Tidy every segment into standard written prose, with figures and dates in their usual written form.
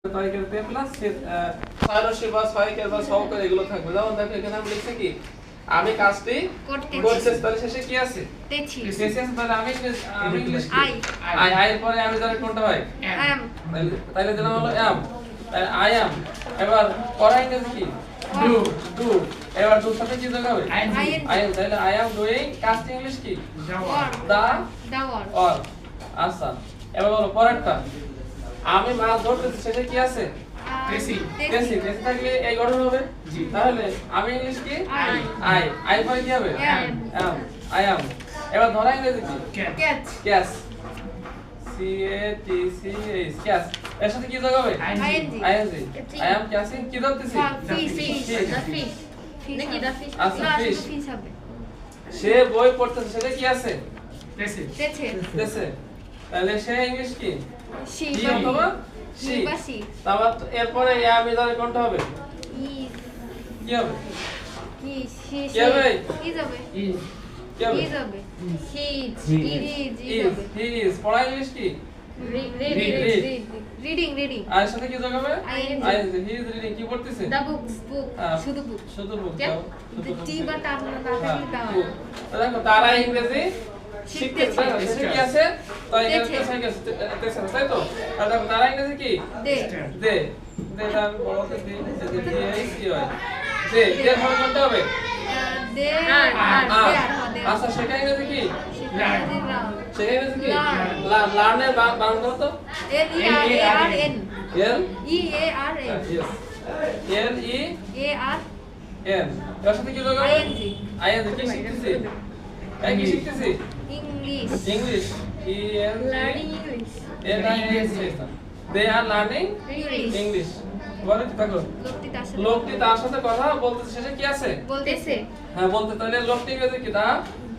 তারিখের pay plus সাইরসি বা সহায়কের বা সহকারী এগুলো থাকবে। যেমন দেখো এখানে আমি লিখছি কি আমি কাজটি করতেছি, তাহলে শেষে কি আছে? তেছি। তেছি আছে, তাহলে আমি ইংলিশ কি আই এর পরে আমি জানি কোনটা হয়? am। তাহলে দিলাম হলো am, তাহলে I am। এবার করা ইংরেজি কি? do। এবার do সাথে কি যোগ হবে? I am। তাহলে I am doing কাজটি ইংলিশ কি? the or। আচ্ছা, এবার বলো পরেরটা। আমি মাছ ধরতেছি, শেষে কি আছে? তেছি। তেছি থাকলে এই গঠন হবে। তাহলে আমি ইংলিশ কি? আই পরে কি হবে? am। I am। এবার ধরা ইংরেজি কি? Catch. C A T C H catch. এর সাথে কি যোগ হবে? ing। I am catching কি ধরতেছি? আচ্ছা, fish হবে। সে বই পড়তেছে, সেটা কি আছে? তেছে। তাহলে সে ইংলিশ কি? she অথবা she। তারপর এরপরে আমি জানি কোনটা হবে? কি হবে? কি হবে? he is পড়া ইংলিশ কি? reading। আর সাথে কি যোগ হবে? ing। he is reading কি পড়তেছে? the books। শুধু বুক। টি বা তা দাও। দেখো তারা ইংরেজি শিখতেছে, কি আছে? তাই এখানে তেছে, তাই তো? আর দেখো তারা ইংরেজি কি? দে আমি বলতে দিই কি হয়? দে ভাবে কোনটা হবে? আচ্ছা, সেটা ইংরেজি কি? সেটা ইংরেজি কি? লার্নের বানান দাও তো। L-E-A-R-N। L-E-A-R-N। এর সাথে কি যোগ হবে? ing। কি শিখতেছি? কি শিখতেছি? English। They are learning English। বলো কি থাকলো? লোকটি তার সাথে কথা বলতেছে, শেষে কি আছে? বলতেছে। হ্যাঁ, বলতে। তাহলে লোকটি ইংরেজি কি?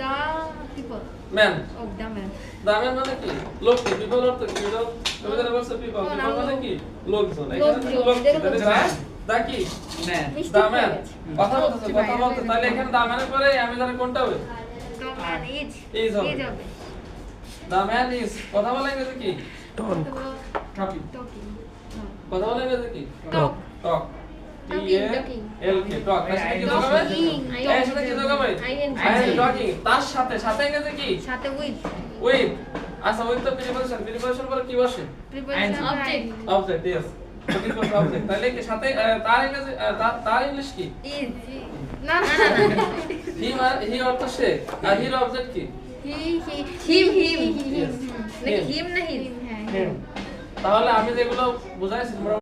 the people। man। the man মানে কি? লোকটি। people অর্থ কি? তুমি যেটা বলছো people মানে কি? লোকজন। এখানে লোকটি তাহলে the কি? man। the man কথা বলতেছে। তাহলে এখানে the man এর পরে আমি জানি কোনটা হবে? is হবে। the man is কথা বলা ইংরেজি কি? talking। কথা বলা ইংরেজি কি? talk। T-A-L-K talk। এর সাথে কি যোগ হবে? এর সাথে কি যোগ হবে? talking। তার সাথে ইংরেজি কি? with। আচ্ছা, with তো প্রিপোজিশন পরে কি বসে? object yes। object। তাহলে কি সাথে তার ইংরেজি তার ইংলিশ কি? না হি অর্থ সে, আর হির অবজেক্ট কি? him। তাহলে আমি যেগুলো বুঝাইছি